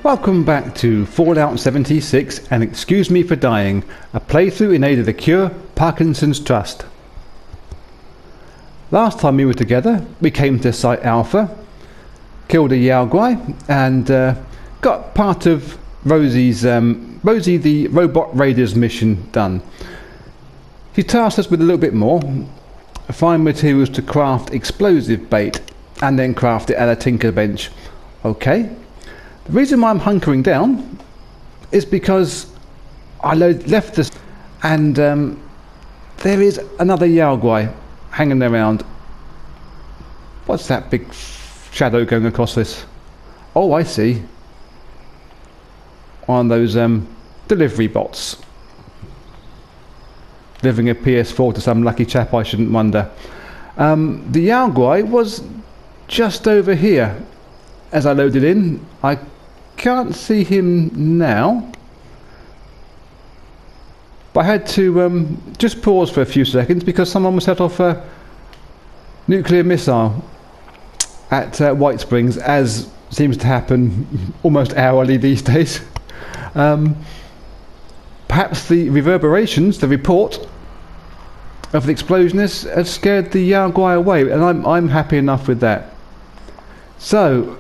Welcome back to Fallout 76 and Excuse Me for Dying, a playthrough in aid of the Cure Parkinson's Trust. Last time we were together, we came to Site Alpha, killed a Yao Guai, and got part of Rosie the Robot Raiders mission done. She tasked us with a little bit more, find materials to craft explosive bait, and then craft it at a tinker bench. Okay. The reason why I'm hunkering down is because I left this and there is another Yao Guai hanging around. What's that big shadow going across this? Oh, I see. One of those delivery bots. Delivering a PS4 to some lucky chap, I shouldn't wonder. The Yao Guai was just over here. As I loaded in, I can't see him now, but I had to just pause for a few seconds because someone was set off a nuclear missile at White Springs, as seems to happen almost hourly these days. Perhaps the reverberations, the report of the explosion has scared the Yao Guai away, and I'm happy enough with that. So,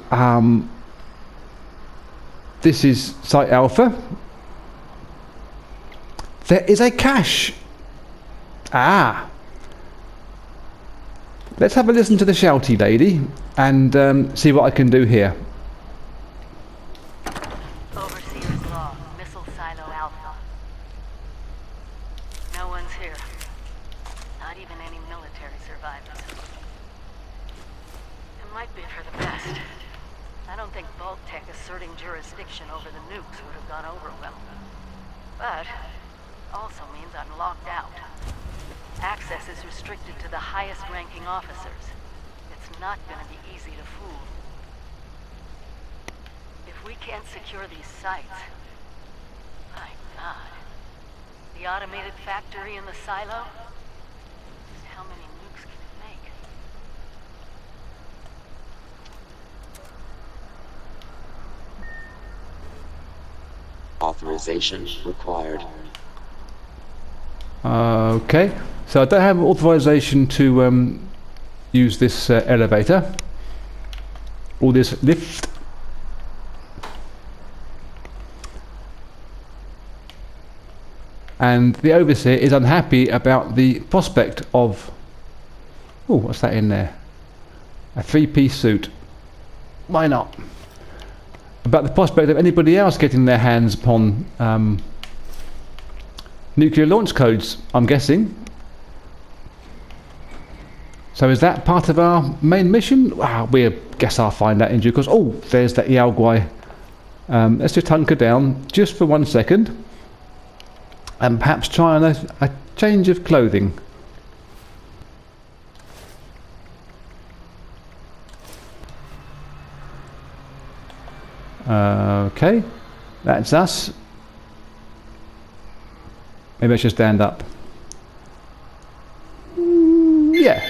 this is Site Alpha. There is a cache. Ah. Let's have a listen to the shouty lady and see what I can do here. Overseer's Law, Missile Silo Alpha. No one's here. Not even any military survivors. It might be for the best. I don't think Vault-Tec asserting jurisdiction over the nukes would have gone over well. But also means I'm locked out. Access is restricted to the highest-ranking officers. It's not going to be easy to fool. If we can't secure these sites... My God. The automated factory in the silo? Just how many nukes can it make? Authorization required. Okay, so I don't have authorization to use this elevator or this lift. And the overseer is unhappy about the prospect of... Oh, what's that in there? A three-piece suit. Why not? About the prospect of anybody else getting their hands upon nuclear launch codes, I'm guessing. So is that part of our main mission? Guess I'll find out in due course. Oh, there's that Yao Guai. Let's just hunker down just for 1 second and perhaps try on a change of clothing. Okay, that's us. Maybe I should stand up. Yeah,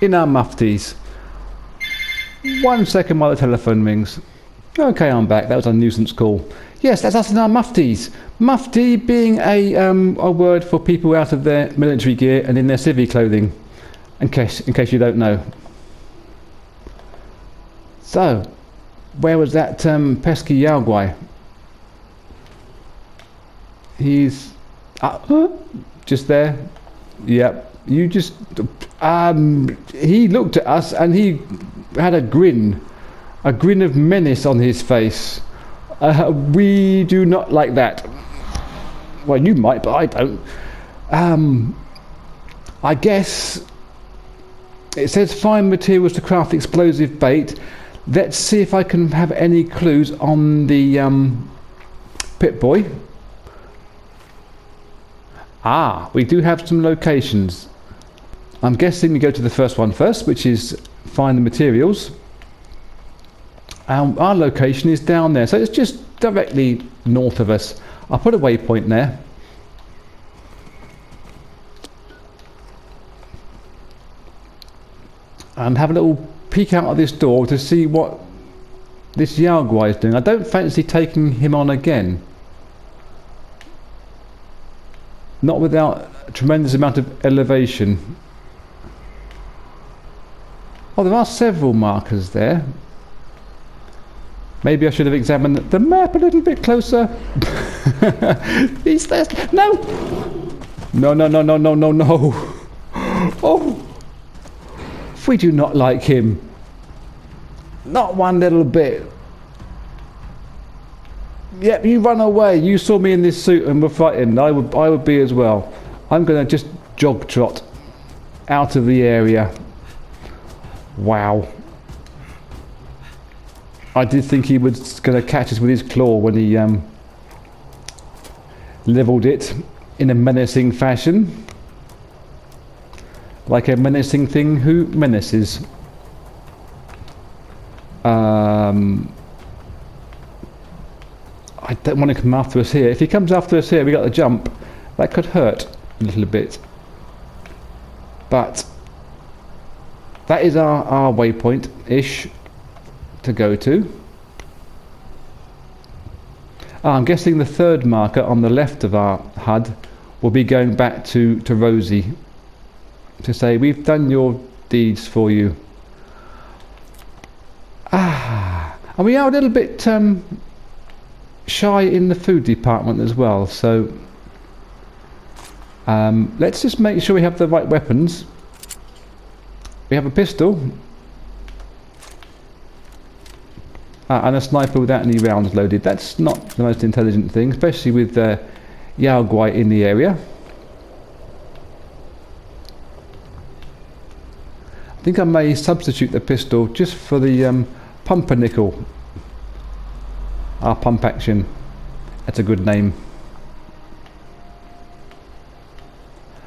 in our muftis. 1 second while the telephone rings. Okay, I'm back. That was a nuisance call. Yes, that's us in our muftis. Mufti being a word for people out of their military gear and in their civvy clothing. In case you don't know. So, where was that pesky Yao Guai? He's just there. Yep. You just he looked at us and he had a grin of menace on his face. We do not like that. Well, you might, but I don't. I guess it says find materials to craft explosive bait. Let's see if I can have any clues on the Pip-Boy. We do have some locations. I'm guessing we go to the first one first, which is find the materials. Our location is down there, so it's just directly north of us. I'll put a waypoint there. And have a little peek out of this door to see what this Yao Guai is doing. I don't fancy taking him on again. Not without a tremendous amount of elevation. Oh, there are several markers there. Maybe I should have examined the map a little bit closer. He's there. No! No, no, no, no, no, no, no. Oh! We do not like him. Not one little bit. Yep, you run away. You saw me in this suit and were frightened. I would be as well. I'm going to just jog trot out of the area. Wow. I did think he was going to catch us with his claw when he levelled it in a menacing fashion. Like a menacing thing who menaces. I don't want to come after us here. If he comes after us here, we got to jump. That could hurt a little bit. But that is our waypoint-ish to go to. I'm guessing the third marker on the left of our HUD will be going back to Rosie to say, we've done your deeds for you. And we are a little bit shy in the food department as well, so let's just make sure we have the right weapons. We have a pistol and a sniper without any rounds loaded. That's not the most intelligent thing, especially with Yao Guai in the area. I think I may substitute the pistol just for the pumpernickel. Our pump action. That's a good name.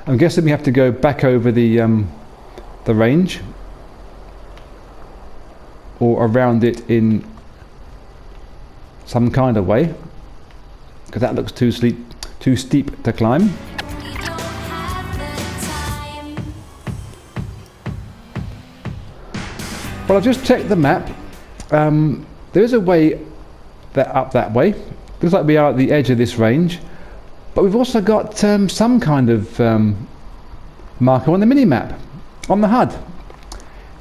I'm guessing we have to go back over the range or around it in some kind of way, because that looks too steep to climb. Well, I've just checked the map. There is a way up that way. Looks like we are at the edge of this range, but we've also got some kind of marker on the mini-map on the HUD.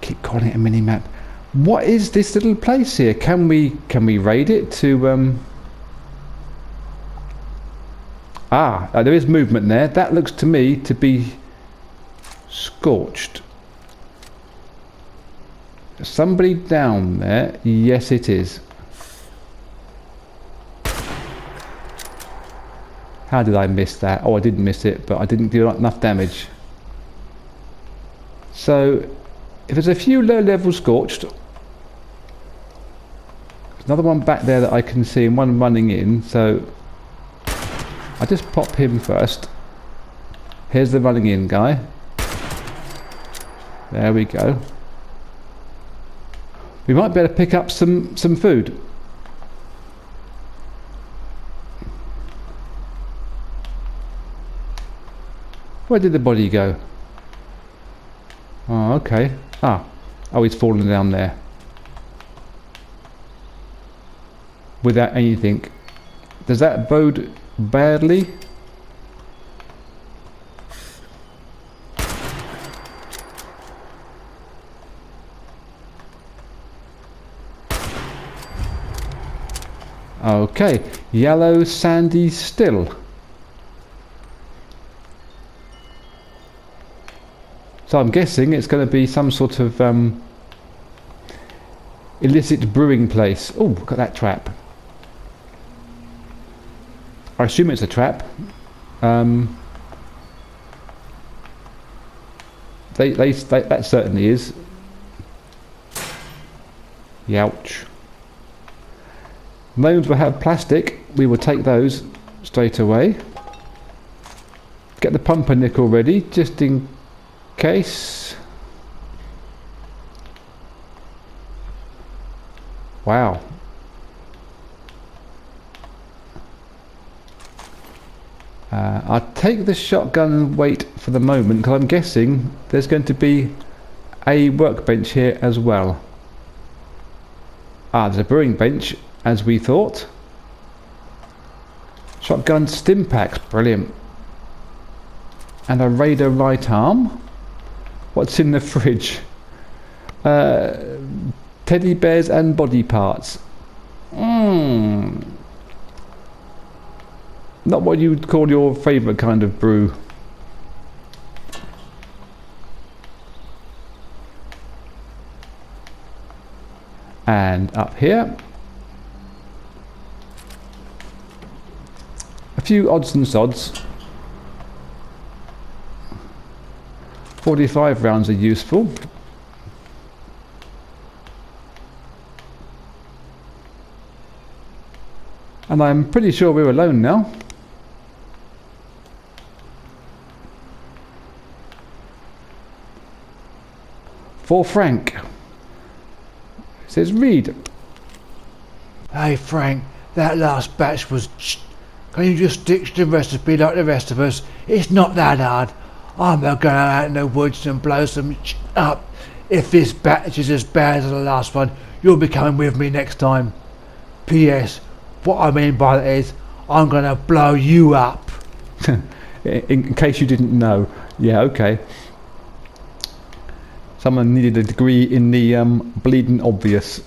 Keep calling it a mini-map. What is this little place here? Can we raid it to there is movement there. That looks to me to be scorched. Somebody down there. Yes, it is. How did I miss that? Oh, I didn't miss it, but I didn't do enough damage. So, if there's a few low-level scorched, another one back there that I can see, and one running in. So, I just pop him first. Here's the running in guy. There we go. We might be able to pick up some food. Where did the body go? Oh, okay. Oh, he's fallen down there. Without anything. Does that bode badly? Okay, yellow sandy still. So I'm guessing it's going to be some sort of illicit brewing place. Oh, look at that trap. I assume it's a trap. That certainly is. Youch. Those will have plastic. We will take those straight away. Get the pumpernickel ready, just in case. Wow. I'll take the shotgun and wait for the moment, because I'm guessing there's going to be a workbench here as well. Ah, there's a brewing bench, as we thought. Shotgun stim packs, brilliant. And a Raider right arm. What's in the fridge? Teddy bears and body parts. Not what you would call your favourite kind of brew. And up here, a few odds and sods. 45 rounds are useful. And I'm pretty sure we're alone now. For Frank. It says read. Hey Frank, that last batch was can you just stick to the recipe like the rest of us? It's not that hard. I'm going out in the woods and blow some up. If this batch is as bad as the last one, you'll be coming with me next time. P.S. What I mean by that is, I'm going to blow you up. in case you didn't know. Yeah, okay. Someone needed a degree in the bleeding obvious.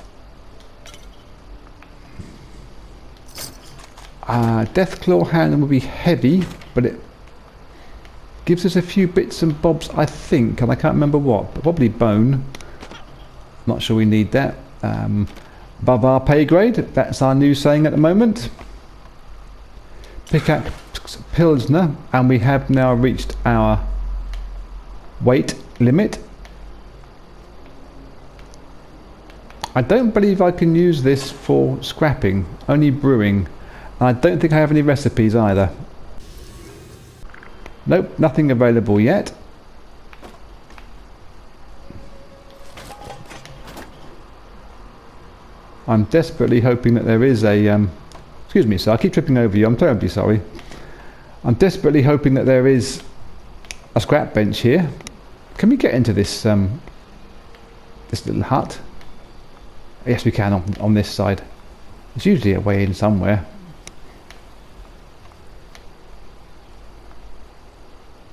Deathclaw hand will be heavy, but it gives us a few bits and bobs, I think, and I can't remember what. But probably bone. Not sure we need that. Above our pay grade, that's our new saying at the moment. Pickaxe Pilsner, and we have now reached our weight limit. I don't believe I can use this for scrapping, only brewing. I don't think I have any recipes either. Nope, nothing available yet. I'm desperately hoping that there is a... excuse me, sir, I keep tripping over you, I'm terribly sorry. I'm desperately hoping that there is a scrap bench here. Can we get into this this little hut? Yes, we can on this side. There's usually a way in somewhere.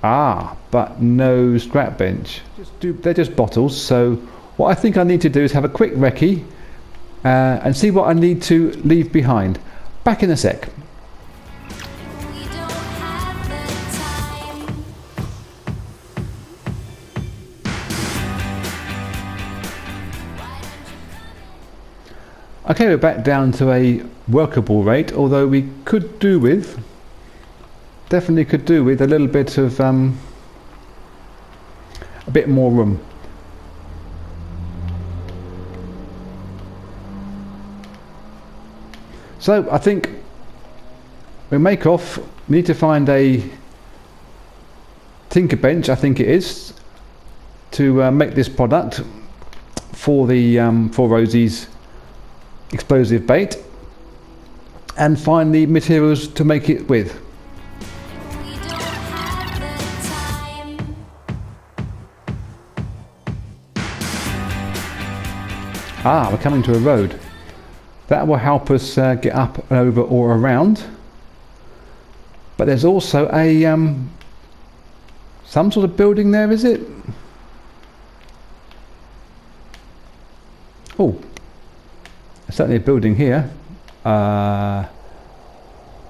Ah, but no scrap bench. They're just bottles, so what I think I need to do is have a quick recce and see what I need to leave behind. Back in a sec. Okay, we're back down to a workable rate, although we could do with, definitely could do with a little bit of a bit more room. So I think we make off. We need to find a tinker bench, I think it is, to make this product for the for Rosie's explosive bait, and find the materials to make it with. Ah, we're coming to a road. That will help us get up and over or around. But there's also a some sort of building there, is it? Oh, there's certainly a building here.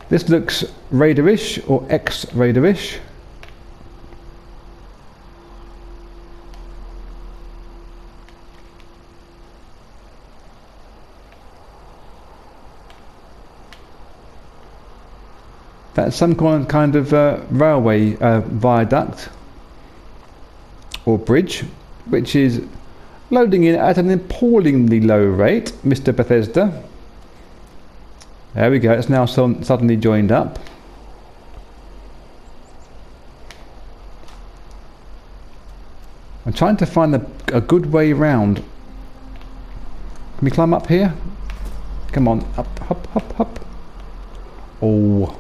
This looks Raiderish or ex-Raiderish. That's some kind of railway viaduct or bridge, which is loading in at an appallingly low rate, Mr. Bethesda. There we go, it's now suddenly joined up. I'm trying to find a good way round. Can we climb up here? Come on, up, up, up, up. Oh.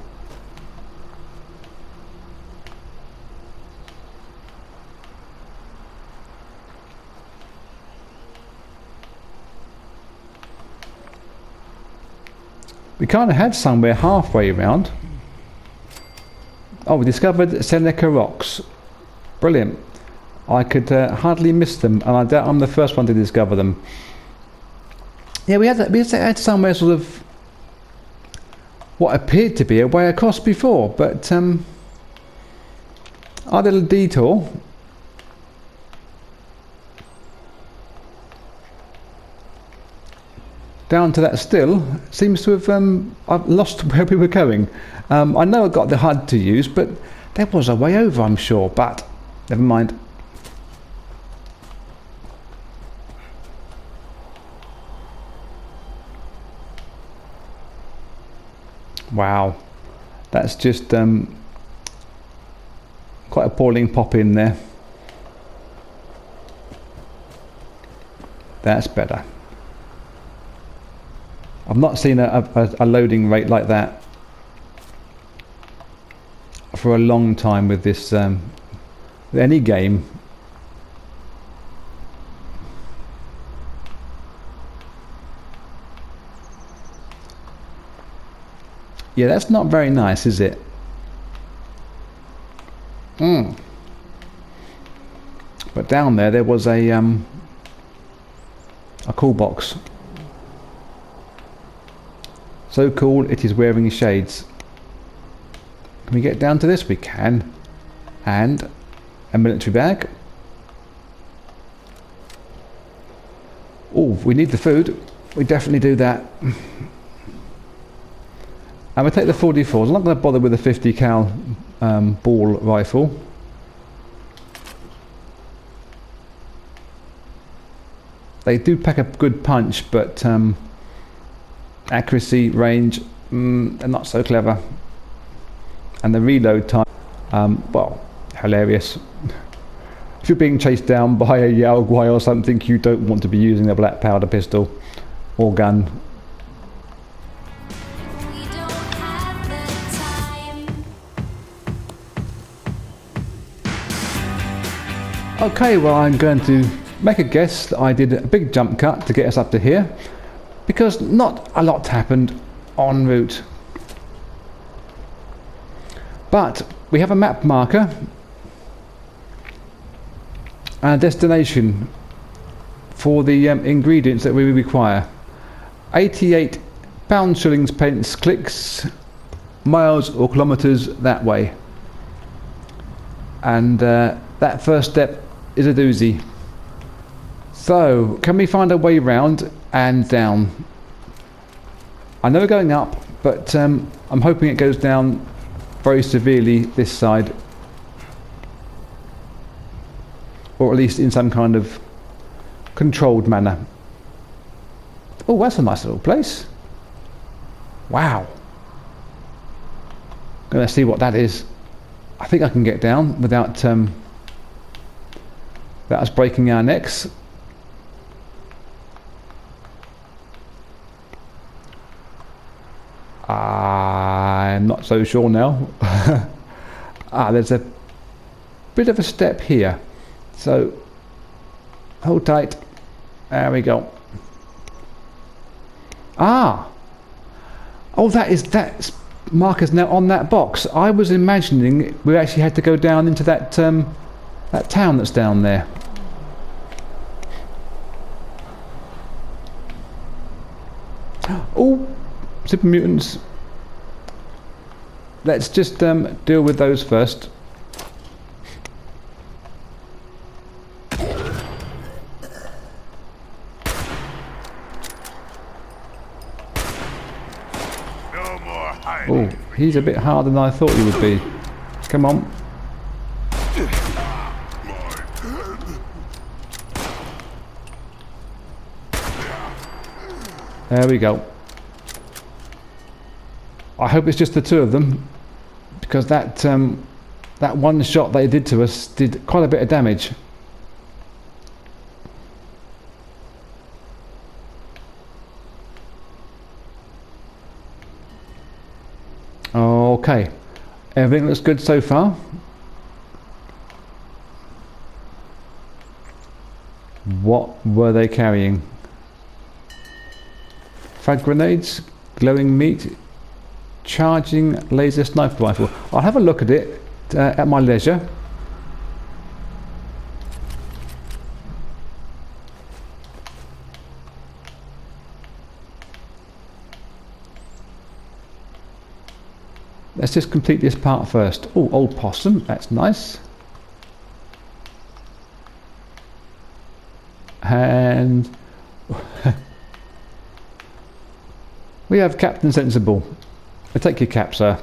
We kind of had somewhere halfway around. Oh, we discovered Seneca rocks. Brilliant. I could hardly miss them, and I doubt I'm the first one to discover them. Yeah, we had somewhere sort of what appeared to be a way across before, but our little detour down to that still seems to have I've lost where we were going. I know I got the HUD to use, but there was a way over, I'm sure, but never mind. Wow, that's just quite appalling pop in there. That's better. I've not seen a loading rate like that for a long time with this with any game. Yeah, that's not very nice, is it? But down there was a cool box. So cool it is wearing shades. Can we get down to this? We can. And a military bag. Oh, we need the food. We definitely do that. And we'll take the 44s. I'm not going to bother with a 50 cal ball rifle. They do pack a good punch, but accuracy, range, they're not so clever. And the reload time, well, hilarious. If you're being chased down by a Yao Guai or something, you don't want to be using a black powder pistol or gun. Okay, well, I'm going to make a guess that I did a big jump cut to get us up to here, because not a lot happened en route. But we have a map marker and a destination for the ingredients that we require. 88 pounds, shillings, pence, clicks, miles or kilometres that way. And that first step is a doozy. So, can we find a way round and down? I know we're going up, but I'm hoping it goes down very severely this side. Or at least in some kind of controlled manner. Oh, that's a nice little place. Wow. Gonna see what that is. I think I can get down without us breaking our necks. I'm not so sure now. There's a bit of a step here, so hold tight. There we go. Oh, that's markers now on that box. I was imagining we actually had to go down into that that town that's down there. Oh, super mutants. Let's just deal with those first. Oh, he's a bit harder than I thought he would be. Come on. There we go. I hope it's just the two of them, because that that one shot they did to us did quite a bit of damage. Okay, everything looks good so far. What were they carrying? Frag grenades? glowing meat, charging laser sniper rifle. I'll have a look at it at my leisure. Let's just complete this part first. Oh, old possum, that's nice. And we have Captain Sensible. I take your cap, sir.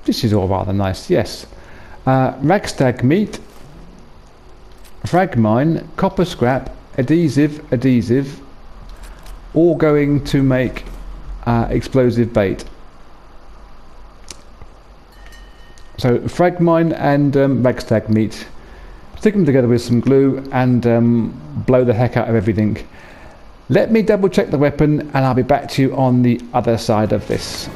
This is all rather nice, yes. Ragstag meat, frag mine, copper scrap, adhesive, all going to make explosive bait. So frag mine and ragstag meat. Stick them together with some glue and blow the heck out of everything. Let me double check the weapon and I'll be back to you on the other side of this.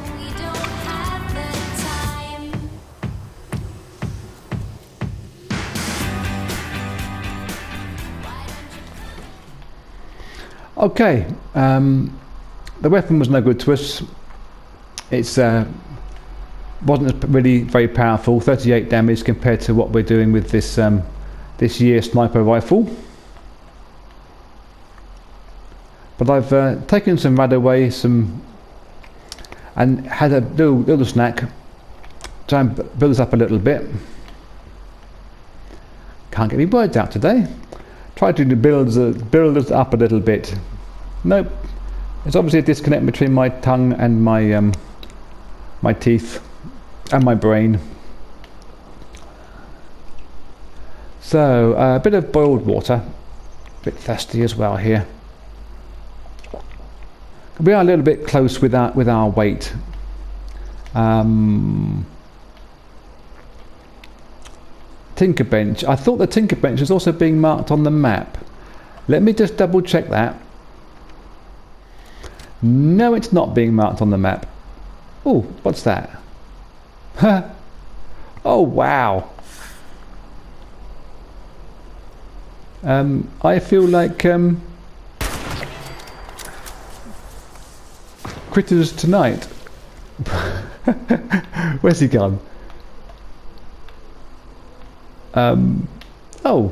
Okay, the weapon was no good to us. It's wasn't really very powerful, 38 damage compared to what we're doing with this this year sniper rifle. But I've taken some rad away, and had a little snack, try and build us up a little bit. Can't get any words out today. Try to build us up a little bit. Nope. There's obviously a disconnect between my tongue and my my teeth and my brain. So a bit of boiled water. A bit thirsty as well here. We are a little bit close with our weight. Tinker bench. I thought the tinker bench was also being marked on the map. Let me just double check that. No, it's not being marked on the map. Oh, what's that? Oh, wow. I feel like Critters Tonight. Where's he gone? Oh.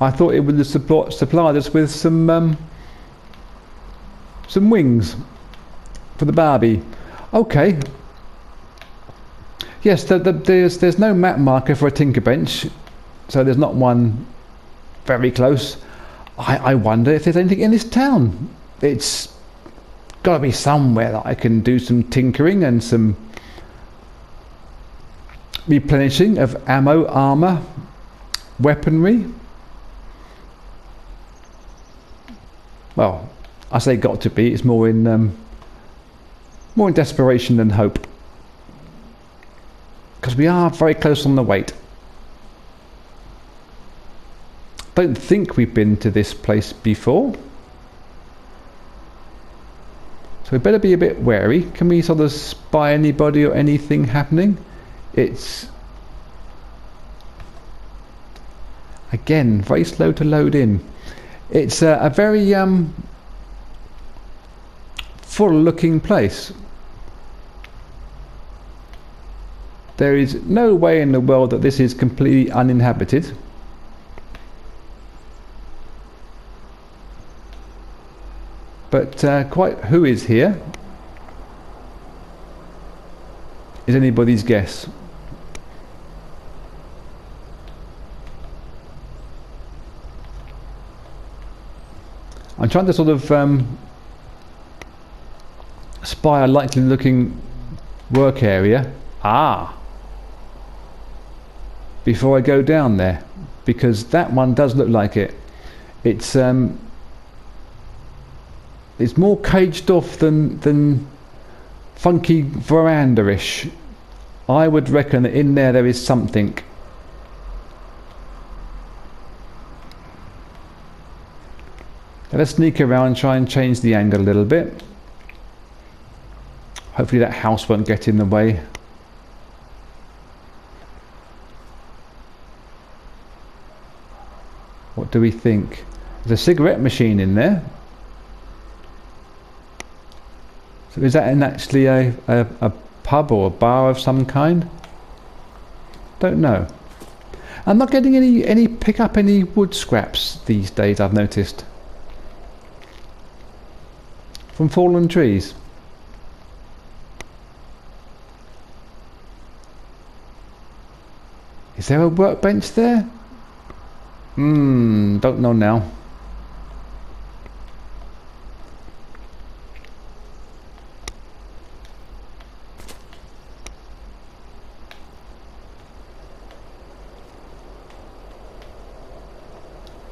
I thought it would have supplied us with some wings for the Barbie. Okay. Yes, there's no map marker for a tinker bench, so there's not one very close. I wonder if there's anything in this town. It's got to be somewhere that I can do some tinkering and some replenishing of ammo, armor, weaponry. Well, I say got to be. It's more in desperation than hope, because we are very close on the weight. Don't think we've been to this place before, so we better be a bit wary. Can we sort of spy anybody or anything happening? It's again very slow to load in. It's a very full looking place. There is no way in the world that this is completely uninhabited. But quite who is here is anybody's guess. I'm trying to sort of spy a likely looking work area. Before I go down there, because that one does look like it. It's more caged off than funky veranda-ish. I would reckon that in there is something. Let's sneak around and try and change the angle a little bit. Hopefully that house won't get in the way. do we think? There's a cigarette machine in there. So is that actually a pub or a bar of some kind? Don't know. I'm not getting any pick up any wood scraps these days, I've noticed. From fallen trees. Is there a workbench there? Don't know now.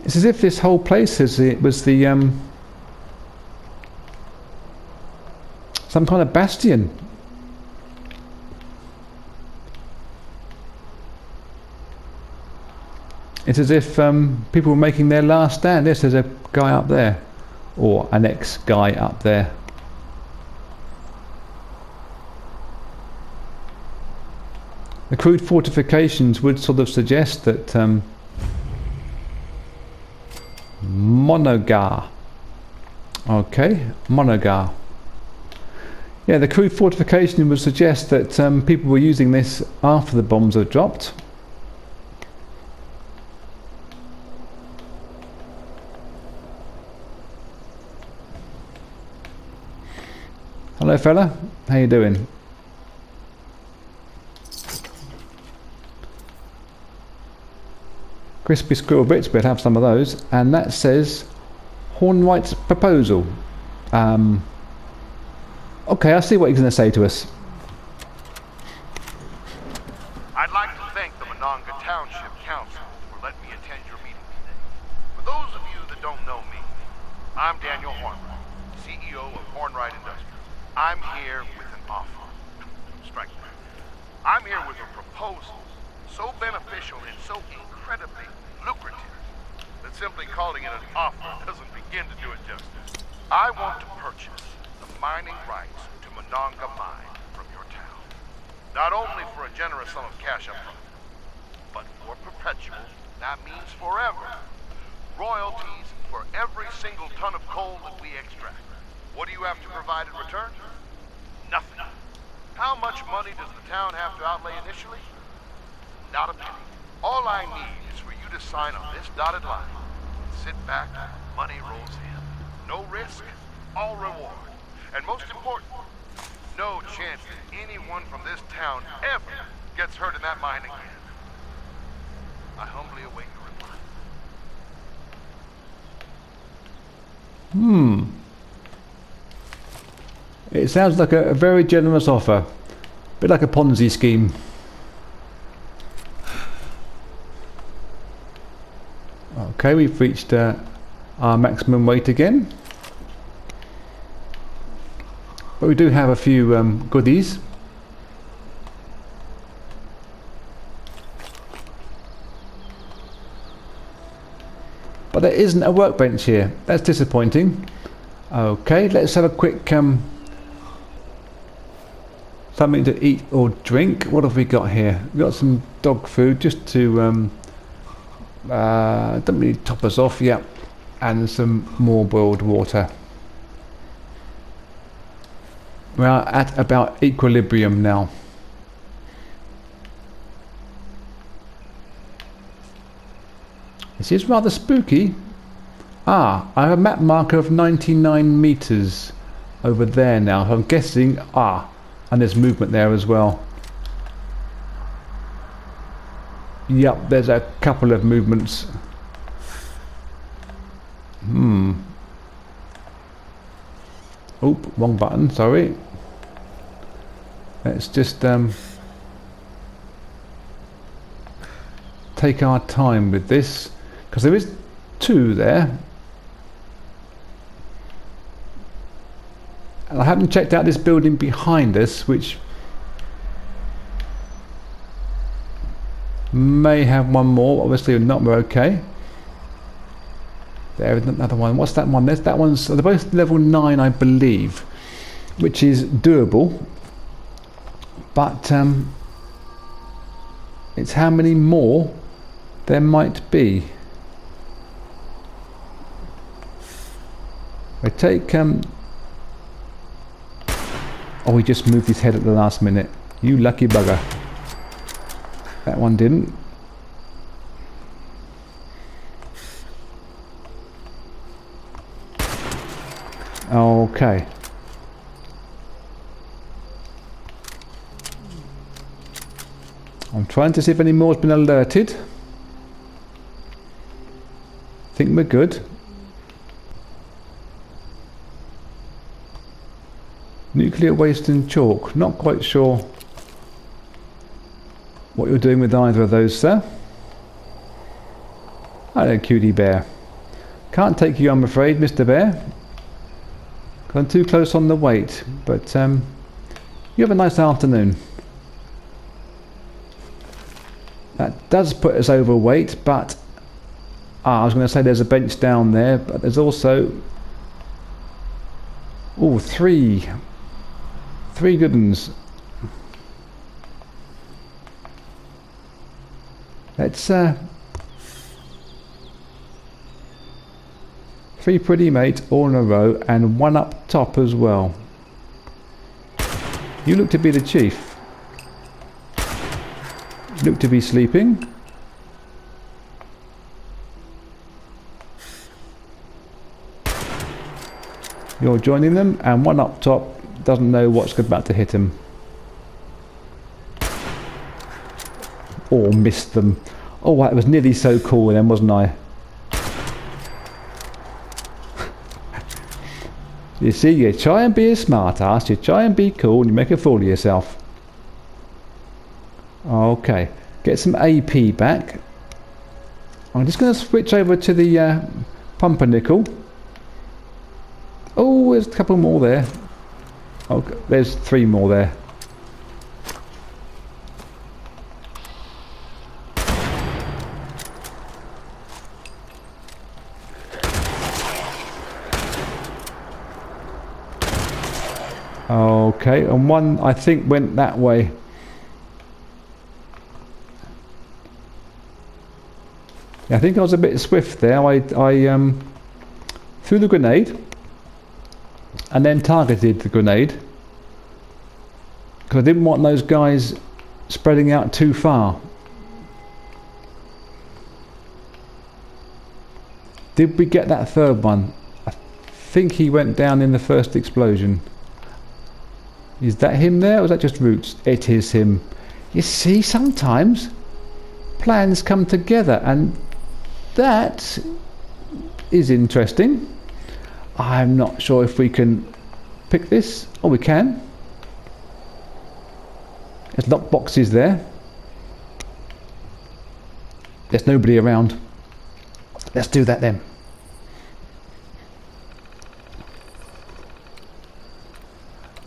It's as if this whole place was the some kind of bastion. It's as if people were making their last stand. Yes, there's a guy up there, or an ex-guy up there. The crude fortifications would sort of suggest that Monogah. Okay, Monogah. Yeah, the crude fortification would suggest that people were using this after the bombs were dropped. Hello fella, how you doing? Crispy squirrel bits, we'd have some of those. And that says Hornwright's proposal. Okay, I'll see what he's going to say to us. I'd like to thank the Monongah Township Council for letting me attend your meeting today. For those of you that don't know me, I'm Daniel Hornwright, CEO of Hornwright Industries. I'm here with an offer. Strike that. I'm here with a proposal so beneficial and so incredibly lucrative that simply calling it an offer doesn't begin to do it justice. I want to purchase the mining rights to Monongah Mine from your town. Not only for a generous sum of cash up front, but for perpetual, that means forever, royalties for every single ton of coal that we extract. What do you have to provide in return? Nothing. How much money does the town have to outlay initially? Not a penny. All I need is for you to sign on this dotted line. Sit back, money rolls in. No risk, all reward. And most important, no chance that anyone from this town ever gets hurt in that mine again. I humbly await your reply. It sounds like a very generous offer. A bit like a Ponzi scheme. Okay, we've reached our maximum weight again. But we do have a few goodies. But there isn't a workbench here. That's disappointing. Okay, let's have a quick something to eat or drink. What have we got here? We've got some dog food just to don't really top us off. Yep, and some more boiled water. We are at about equilibrium now. This is rather spooky. I have a map marker of 99 meters over there now. I'm guessing and there's movement there as well. Yep, there's a couple of movements. Oop, wrong button, sorry. Let's just take our time with this, because there is two there. And I haven't checked out this building behind us, which may have one more. Obviously not, we're okay. There is another one. What's that one? There's that one's, they're both level 9 I believe, which is doable, but it's how many more there might be. I take oh, he just moved his head at the last minute. You lucky bugger. That one didn't. Okay. I'm trying to see if any more has been alerted. Think we're good. Nuclear waste and chalk. Not quite sure what you're doing with either of those, sir. Hello, cutie bear. Can't take you, I'm afraid, Mr. Bear. Gone too close on the weight, but you have a nice afternoon. That does put us overweight, but I was going to say there's a bench down there, but there's also three good ones. Let's 3 pretty mates all in a row and one up top as well. You look to be the chief. You look to be sleeping. You're joining them, and one up top doesn't know what's about to hit him. Or missed them. Oh, that was nearly so cool then, wasn't I? You see, you try and be a smart ass, you try and be cool, and you make a fool of yourself. Okay, get some AP back. I'm just going to switch over to the pumpernickel. Oh, there's a couple more there. Okay, there's 3 more there. Okay, and one I think went that way. Yeah, I think I was a bit swift there. I threw the grenade and then targeted the grenade because I didn't want those guys spreading out too far. Did we get that third one? I think he went down in the first explosion. Is that him there, or is that just Roots? It is him. You see, sometimes plans come together, and that is interesting. I'm not sure if we can pick this. Oh, we can. There's lock boxes there. There's nobody around. Let's do that then.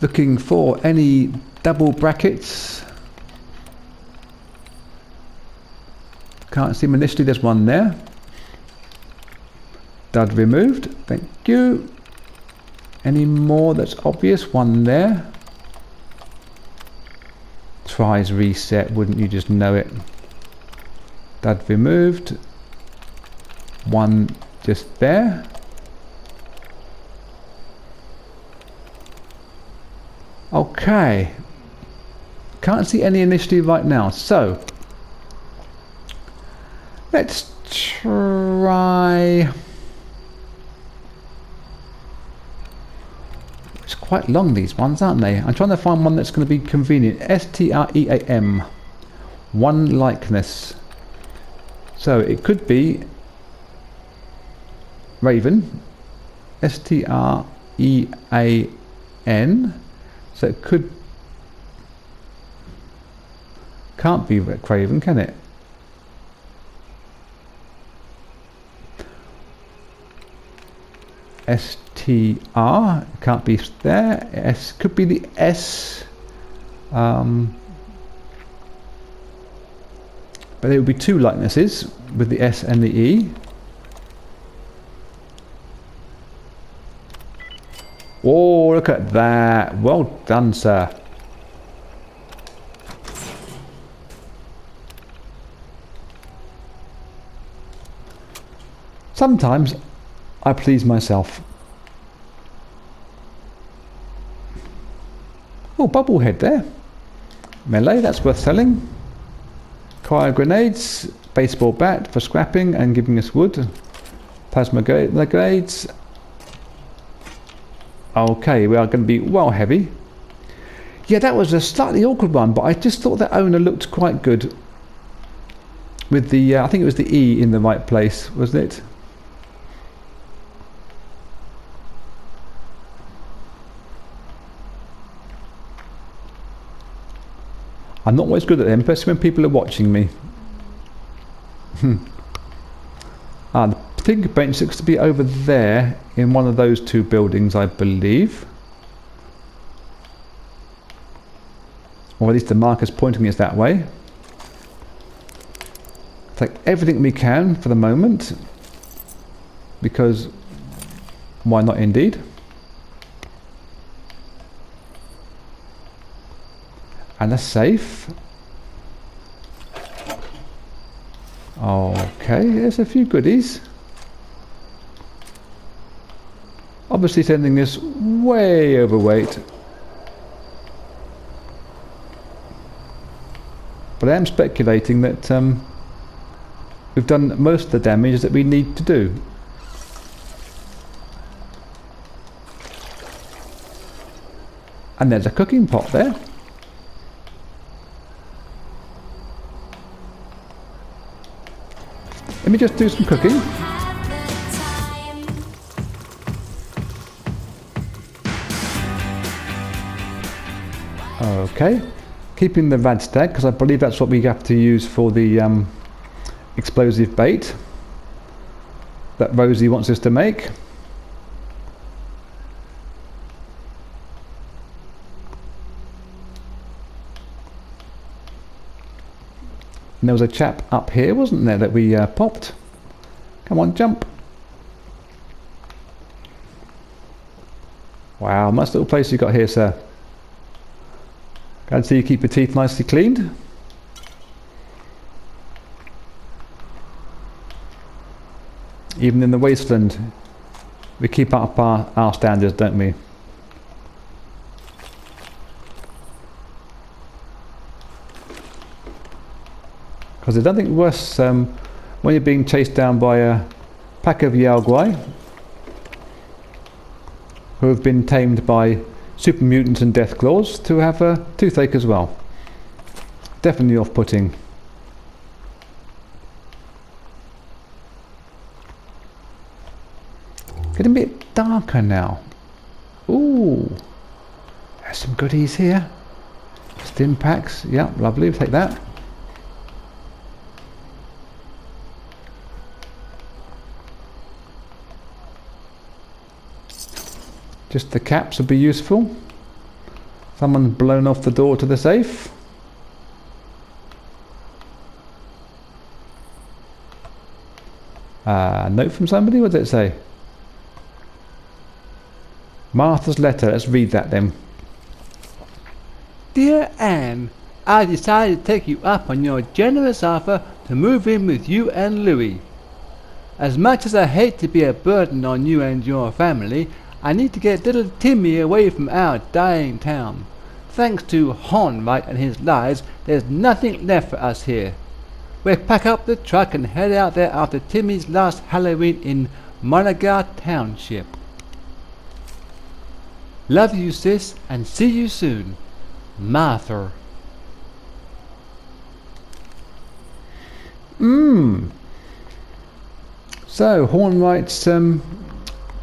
Looking for any double brackets. Can't see them initially. There's one there. Dud removed. Thank you. Any more that's obvious? One there. Tries reset. Wouldn't you just know it? Dud removed. One just there. Okay, can't see any initiative right now, so let's try. It's quite long, these ones, aren't they? I'm trying to find one that's going to be convenient. STREAM, one likeness. So it could be Raven, STREAN. So it can't be Craven, can it? STR can't be there. S could be the S. But there would be 2 likenesses with the S and the E. Oh, look at that. Well done, sir. Sometimes I please myself. Oh, bubblehead there. Melee, that's worth selling. Cryo grenades, baseball bat for scrapping and giving us wood. Plasma grenades. Okay, we are going to be well heavy. Yeah, that was a slightly awkward one, but I just thought that owner looked quite good. With the, I think it was the E in the right place, wasn't it? I'm not always good at them, especially when people are watching me. The tinker bench looks to be over there in one of those two buildings, I believe. Or at least the marker's pointing us that way. Take everything we can for the moment, because why not indeed? And a safe. Okay, there's a few goodies. Obviously sending us way overweight. But I am speculating that we've done most of the damage that we need to do. And there's a cooking pot there. Let me just do some cooking. Okay, keeping the rad stag because I believe that's what we have to use for the explosive bait that Rosie wants us to make. And there was a chap up here, wasn't there, that we popped? Come on, jump. Wow, nice little place you got here, sir. Glad to see you keep your teeth nicely cleaned. Even in the wasteland, we keep up our standards, don't we? Because there's nothing worse when you're being chased down by a pack of Yao Guai who have been tamed by super mutants and death claws to have a toothache as well. Definitely off-putting. Getting a bit darker now. Ooh, there's some goodies here. Stim packs, yeah, lovely, we'll take that. Just the caps would be useful. Someone's blown off the door to the safe. Note from somebody, what did it say? Martha's letter, let's read that then. Dear Anne, I decided to take you up on your generous offer to move in with you and Louis. As much as I hate to be a burden on you and your family, I need to get little Timmy away from our dying town. Thanks to Hornwright and his lies, there's nothing left for us here. We'll pack up the truck and head out there after Timmy's last Halloween in Monogah Township. Love you, sis, and see you soon. Martha. So, Hornwright's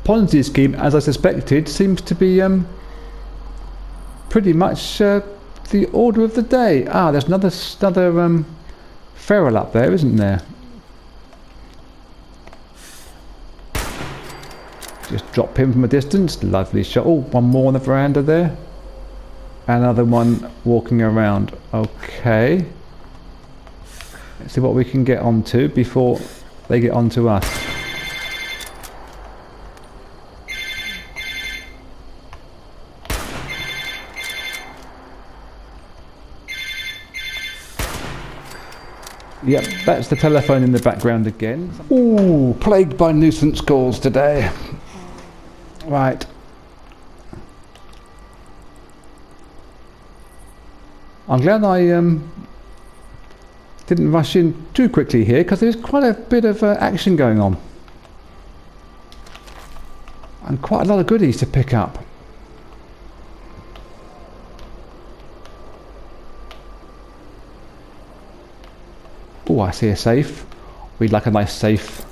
Ponzi scheme, as I suspected, seems to be pretty much the order of the day. Ah, there's another feral up there, isn't there? Just drop him from a distance. Lovely shot. Oh, one more on the veranda there. Another one walking around. Okay. Let's see what we can get onto before they get onto us. Yep, that's the telephone in the background again. Ooh, plagued by nuisance calls today. Right. I'm glad I didn't rush in too quickly here, because there's quite a bit of action going on. And quite a lot of goodies to pick up. Oh, I see a safe. We'd like a nice safe.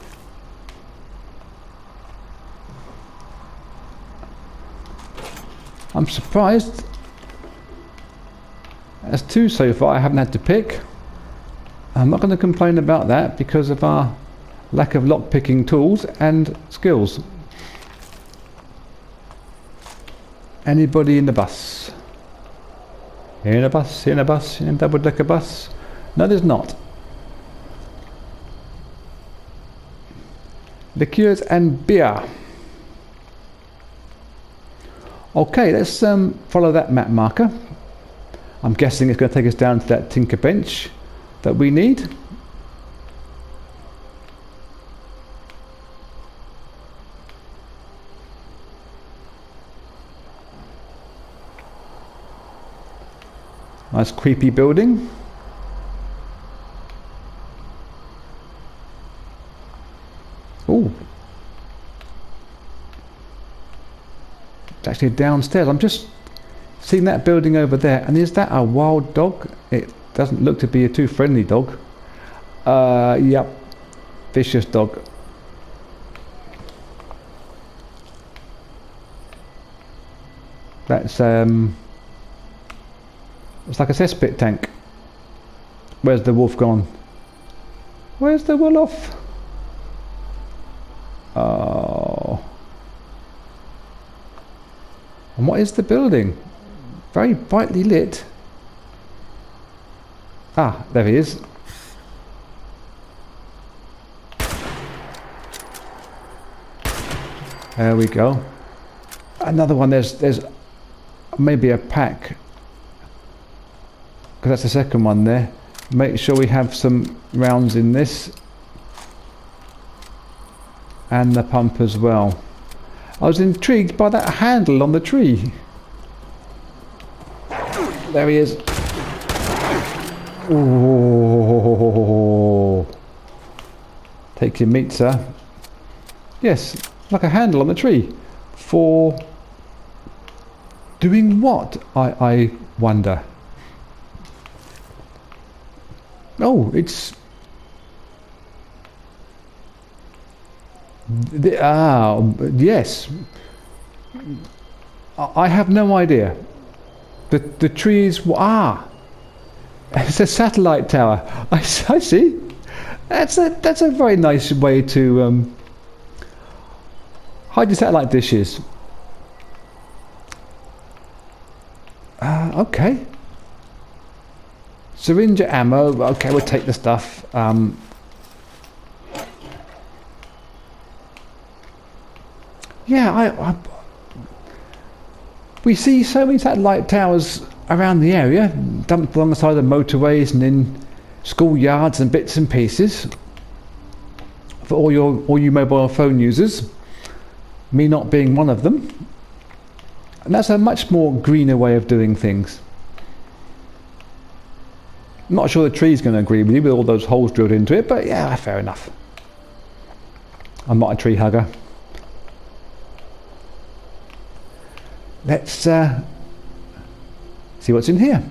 I'm surprised. There's 2 so far I haven't had to pick. I'm not going to complain about that because of our lack of lock-picking tools and skills. Anybody in the bus? In a bus, in a bus, in a double-decker bus? No, there's not. Liqueurs and beer. Okay, let's follow that map marker. I'm guessing it's going to take us down to that tinker bench that we need. Nice creepy building. Oh, it's actually downstairs. I'm just seeing that building over there, and is that a wild dog? It doesn't look to be a too friendly dog. Yep, vicious dog. That's it's like a cesspit tank. Where's the wolf gone? Where's the wolf? Oh. And what is the building? Very brightly lit. Ah, there he is. There we go. Another one. There's maybe a pack. Because that's the second one there. Make sure we have some rounds in this. And the pump as well. I was intrigued by that handle on the tree. There he is. Ooh. Take your meat, sir. Yes, like a handle on the tree. For doing what? I wonder. Oh, it's... yes. I have no idea. The trees... it's a satellite tower. I see. That's a very nice way to hide your satellite dishes. Okay. Syringe ammo. Okay, we'll take the stuff. Yeah, we see so many satellite towers around the area, dumped alongside the motorways and in schoolyards and bits and pieces. For all you mobile phone users, me not being one of them. And that's a much more greener way of doing things. I'm not sure the tree's going to agree with you with all those holes drilled into it, but yeah, fair enough. I'm not a tree hugger. Let's see what's in here.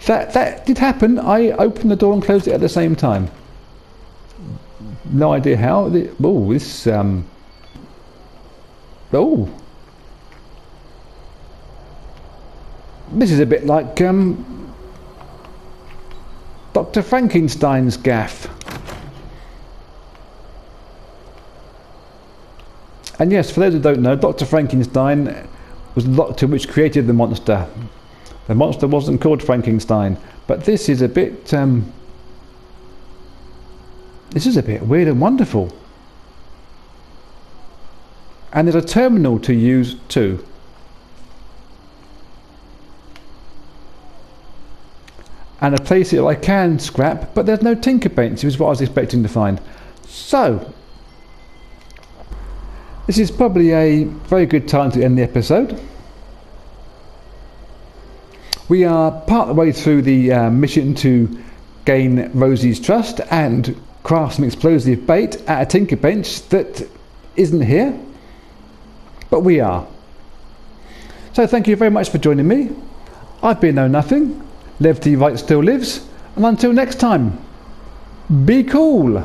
That did happen. I opened the door and closed it at the same time. No idea how. Oh, this. Oh. This is a bit like Dr. Frankenstein's gaff. And yes, for those who don't know, Dr. Frankenstein was the doctor which created the monster. The monster wasn't called Frankenstein, but this is a bit weird and wonderful. And there's a terminal to use too. And a place that I can scrap, but there's no tinker bench, which is what I was expecting to find. So, this is probably a very good time to end the episode. We are part of the way through the mission to gain Rosie's trust and craft some explosive bait at a tinker bench that isn't here, but we are. So thank you very much for joining me. I've been Know-nuffin. Levte right still lives, and until next time, be cool.